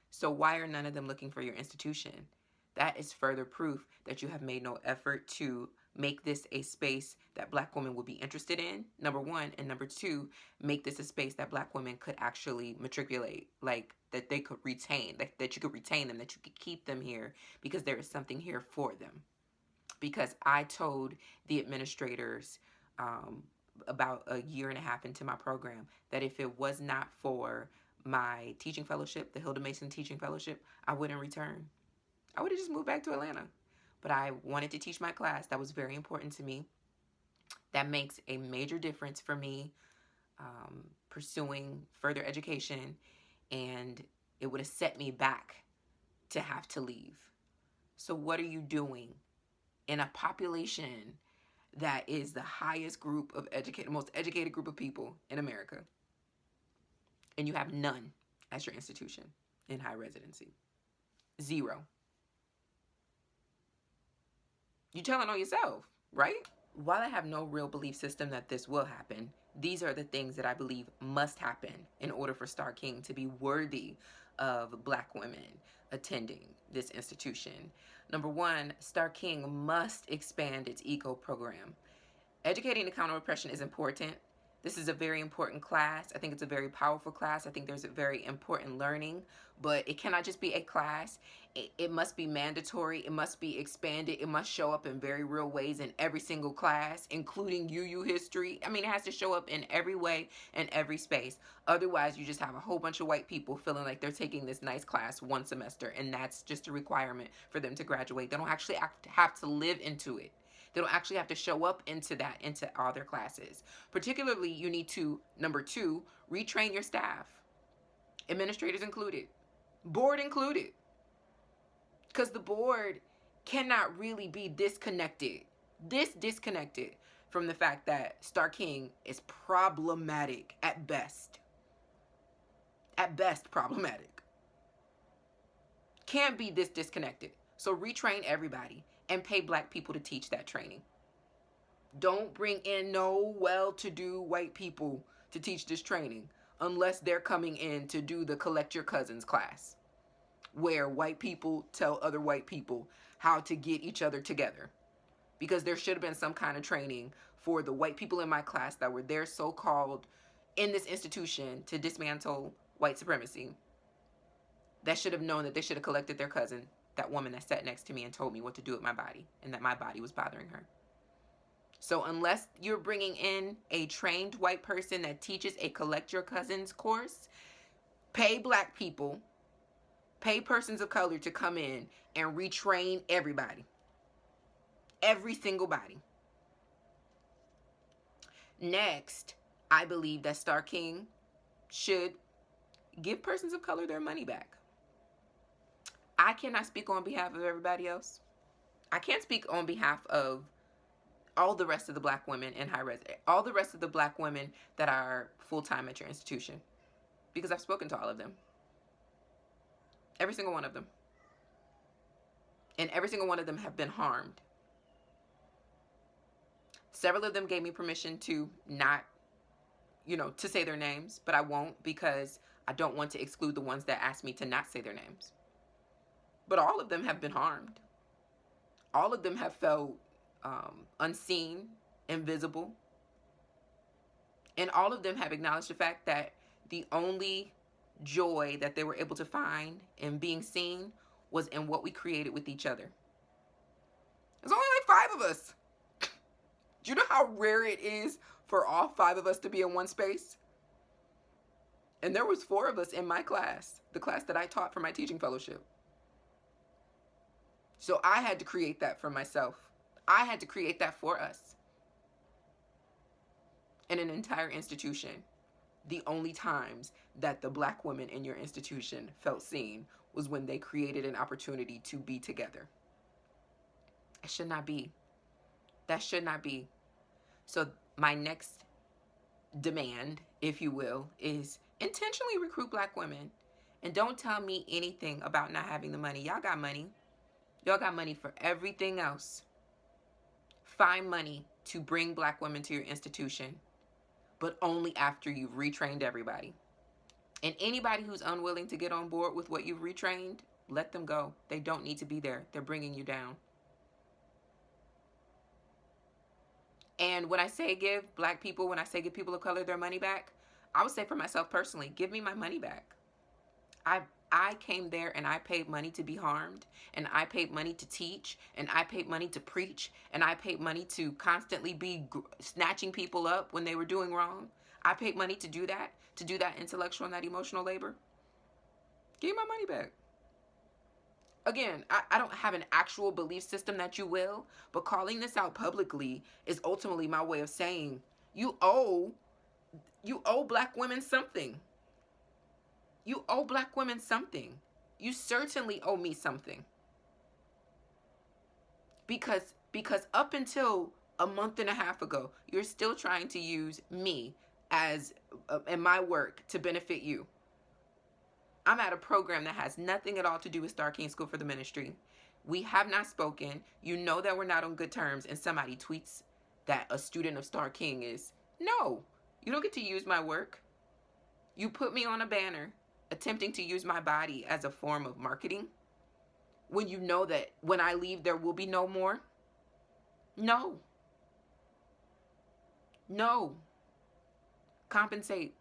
So why are none of them looking for your institution? That is further proof that you have made no effort to make this a space that black women would be interested in, number one, and number two, make this a space that black women could actually matriculate, like that they could retain, that you could retain them, that you could keep them here because there is something here for them. Because I told the administrators about a year and a half into my program that if it was not for my teaching fellowship, the Hilda Mason Teaching Fellowship, I wouldn't return. I would have just moved back to Atlanta. But I wanted to teach my class. That was very important to me. That makes a major difference for me pursuing further education, and it would have set me back to have to leave. So what are you doing in a population that is the highest group of educated, most educated group of people in America, and you have none as your institution in high residency? 0. You telling on yourself, right? While I have no real belief system that this will happen, these are the things that I believe must happen in order for Starr to be worthy of black women attending this institution. Number one, Starr must expand its ECO program. Educating to counter oppression is important. This is a very important class. I think it's a very powerful class. I think there's a very important learning, but it cannot just be a class. It must be mandatory. It must be expanded. It must show up in very real ways in every single class, including UU history. I mean, it has to show up in every way and every space. Otherwise, you just have a whole bunch of white people feeling like they're taking this nice class one semester, and that's just a requirement for them to graduate. They don't actually have to live into it. They don't actually have to show up into all their classes. Particularly, you need to, number two, retrain your staff. Administrators included. Board included. Because the board cannot really be disconnected from the fact that Starr is problematic at best. At best, problematic. Can't be this disconnected. So retrain everybody and pay black people to teach that training. Don't bring in no well-to-do white people to teach this training unless they're coming in to do the collect your cousins class, where white people tell other white people how to get each other together. Because there should have been some kind of training for the white people in my class that were there so-called in this institution to dismantle white supremacy, that should have known that they should have collected their cousin, that woman that sat next to me and told me what to do with my body and that my body was bothering her. So unless you're bringing in a trained white person that teaches a collect your cousins course, pay black people, pay persons of color to come in and retrain everybody. Every single body. Next, I believe that Starr King should give persons of color their money back. I cannot speak on behalf of everybody else. I can't speak on behalf of all the rest of the black women in high res, all the rest of the black women that are full-time at your institution, because I've spoken to all of them. Every single one of them. And every single one of them have been harmed. Several of them gave me permission to not, to say their names, but I won't, because I don't want to exclude the ones that asked me to not say their names. But all of them have been harmed. All of them have felt unseen, invisible. And all of them have acknowledged the fact that the only joy that they were able to find in being seen was in what we created with each other. There's only like 5 of us. Do you know how rare it is for all 5 of us to be in one space? And there was 4 of us in my class, the class that I taught for my teaching fellowship. So I had to create that for myself. I had to create that for us. In an entire institution, the only times that the black women in your institution felt seen was when they created an opportunity to be together. It should not be. That should not be. So my next demand, if you will, is intentionally recruit black women. And don't tell me anything about not having the money. Y'all got money. Y'all got money for everything else. Find money to bring black women to your institution, but only after you've retrained everybody. And anybody who's unwilling to get on board with what you've retrained, let them go. They don't need to be there. They're bringing you down. And when I say give black people, when I say give people of color their money back, I would say for myself personally, give me my money back. I came there and I paid money to be harmed, and I paid money to teach, and I paid money to preach, and I paid money to constantly be snatching people up when they were doing wrong. I paid money to do that intellectual and that emotional labor. Give me my money back. Again, I don't have an actual belief system that you will, but calling this out publicly is ultimately my way of saying you owe black women something. You owe black women something. You certainly owe me something. Because up until a month and a half ago, you're still trying to use me as and my work to benefit you. I'm at a program that has nothing at all to do with Starr King School for the Ministry. We have not spoken. You know that we're not on good terms, and somebody tweets that a student of Starr King is. No, you don't get to use my work. You put me on a banner attempting to use my body as a form of marketing when you know that when I leave there will be no more. No. No. Compensate.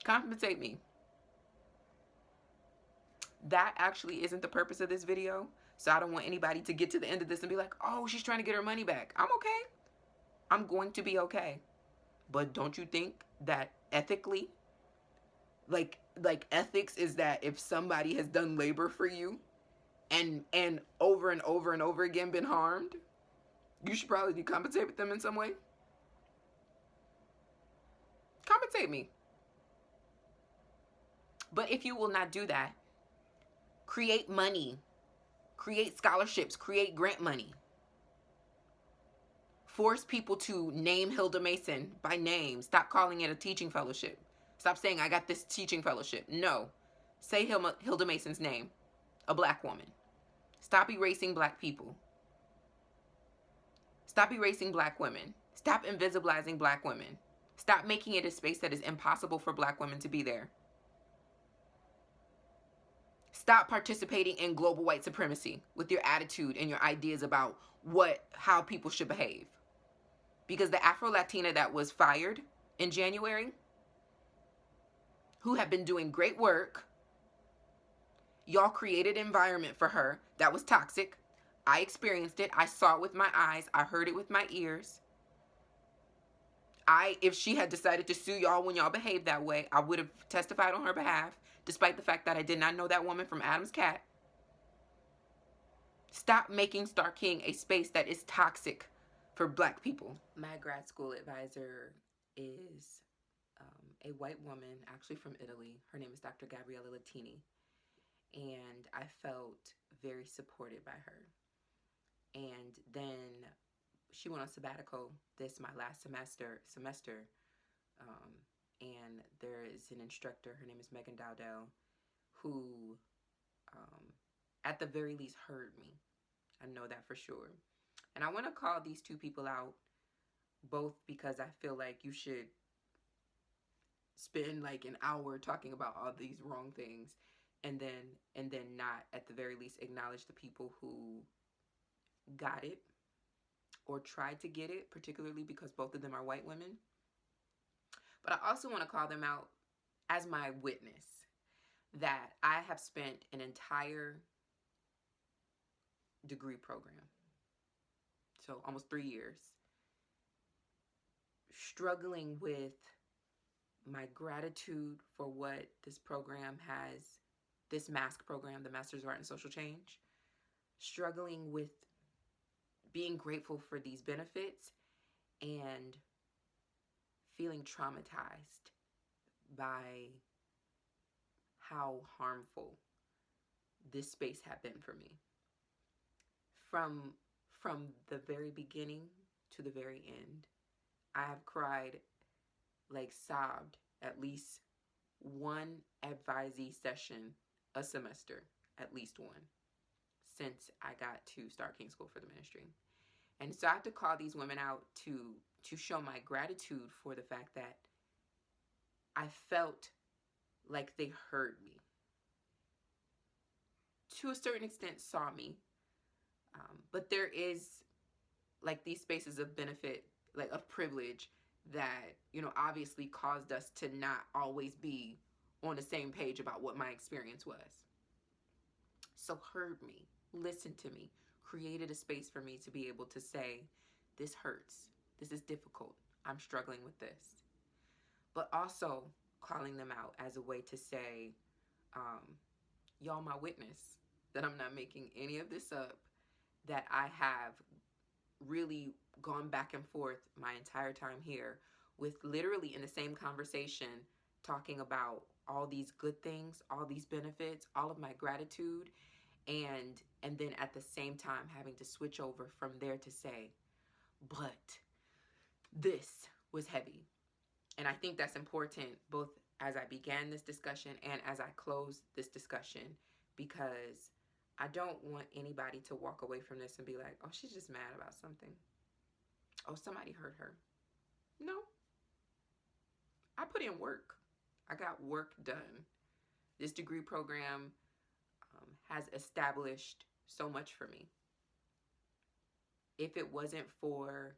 Compensate me. That actually isn't the purpose of this video. So I don't want anybody to get to the end of this and be like, oh, she's trying to get her money back. I'm okay. I'm going to be okay. But don't you think that ethically, like ethics is that if somebody has done labor for you and over and over and over again been harmed, you should probably compensate them in some way? Compensate me. But if you will not do that, create money, create scholarships, create grant money. Force people to name Hilda Mason by name. Stop calling it a teaching fellowship. Stop saying, I got this teaching fellowship. No. Say Hilda Mason's name, a black woman. Stop erasing black people. Stop erasing black women. Stop invisibilizing black women. Stop making it a space that is impossible for black women to be there. Stop participating in global white supremacy with your attitude and your ideas about how people should behave. Because the Afro-Latina that was fired in January, who had been doing great work, y'all created an environment for her that was toxic. I experienced it. I saw it with my eyes. I heard it with my ears. If she had decided to sue y'all when y'all behaved that way, I would have testified on her behalf, despite the fact that I did not know that woman from Adam's cat. Stop making Starr King a space that is toxic for Black people. My grad school advisor is a white woman, actually from Italy. Her name is Dr. Gabriella Latini. And I felt very supported by her. And then she went on sabbatical my last semester. And there is an instructor, her name is Megan Dowdell, who at the very least heard me. I know that for sure. And I want to call these two people out, both because I feel like you should spend like an hour talking about all these wrong things and then not at the very least acknowledge the people who got it or tried to get it, particularly because both of them are white women. But I also want to call them out as my witness that I have spent an entire degree program, so almost 3 years, struggling with my gratitude for what this program has, this MASC program, the Masters of Art and Social Change, struggling with being grateful for these benefits and feeling traumatized by how harmful this space had been for me. From the very beginning to the very end, I have cried, like sobbed, at least one advisee session a semester, at least one, since I got to Starr King School for the Ministry. And so I have to call these women out to show my gratitude for the fact that I felt like they heard me. To a certain extent, saw me. But there is like these spaces of benefit, like of privilege that, obviously caused us to not always be on the same page about what my experience was. So heard me, listened to me, created a space for me to be able to say, this hurts, this is difficult, I'm struggling with this. But also calling them out as a way to say, y'all my witness, that I'm not making any of this up, that I have really gone back and forth my entire time here with literally in the same conversation talking about all these good things, all these benefits, all of my gratitude, and then at the same time having to switch over from there to say, but this was heavy. And I think that's important both as I began this discussion and as I close this discussion, because I don't want anybody to walk away from this and be like, oh, she's just mad about something. Oh, somebody hurt her. No. I put in work. I got work done. This degree program has established so much for me. If it wasn't for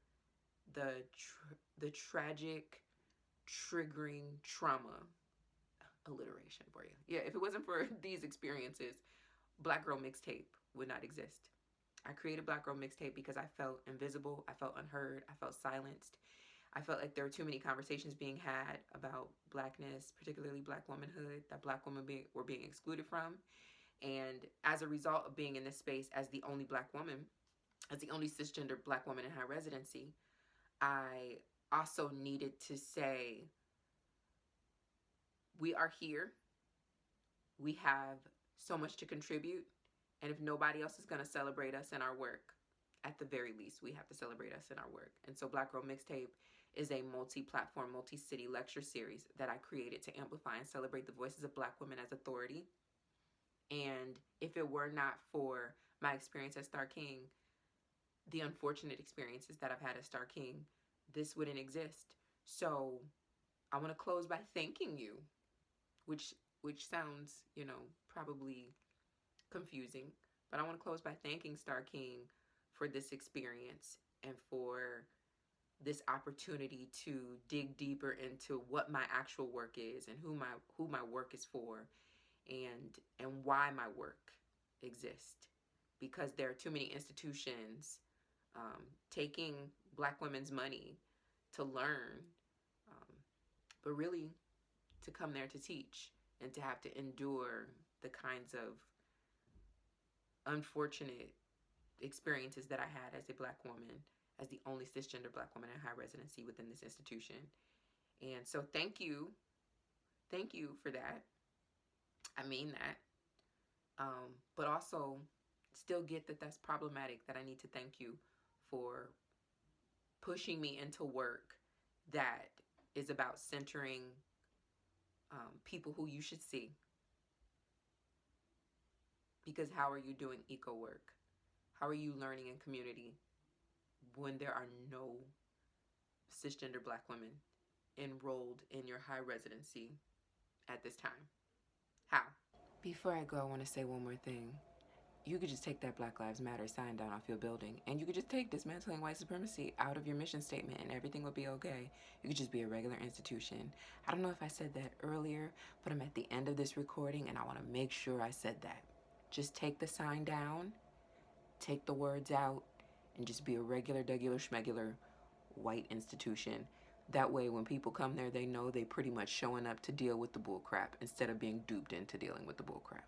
the tragic, triggering trauma, alliteration for you. Yeah, if it wasn't for these experiences, Black Girl Mixtape would not exist. I created Black Girl Mixtape because I felt invisible, I felt unheard, I felt silenced. I felt like there were too many conversations being had about Blackness, particularly Black womanhood, that Black women were being excluded from. And as a result of being in this space as the only Black woman, as the only cisgender Black woman in high residency, I also needed to say, we are here. We have so much to contribute. And if nobody else is going to celebrate us in our work, at the very least, we have to celebrate us in our work. And so Black Girl Mixtape is a multi-platform, multi-city lecture series that I created to amplify and celebrate the voices of Black women as authority. And if it were not for my experience at Starr King, the unfortunate experiences that I've had at Starr King, this wouldn't exist. So I want to close by thanking you, which sounds, probably confusing, but I want to close by thanking Starr King for this experience and for this opportunity to dig deeper into what my actual work is and who my work is for, and why my work exists. Because there are too many institutions taking Black women's money to learn, but really to come there to teach and to have to endure the kinds of unfortunate experiences that I had as a Black woman, as the only cisgender Black woman in high residency within this institution. And so thank you for that. I mean that. But also still get that that's problematic, that I need to thank you for pushing me into work that is about centering people who you should see. Because how are you doing eco work? How are you learning in community when there are no cisgender Black women enrolled in your high residency at this time? How? Before I go, I want to say one more thing. You could just take that Black Lives Matter sign down off your building, and you could just take dismantling white supremacy out of your mission statement, and everything would be okay. You could just be a regular institution. I don't know if I said that earlier, but I'm at the end of this recording, and I want to make sure I said that. Just take the sign down, take the words out, and just be a regular, schmegular white institution. That way, when people come there, they know they pretty much showing up to deal with the bull crap instead of being duped into dealing with the bull crap.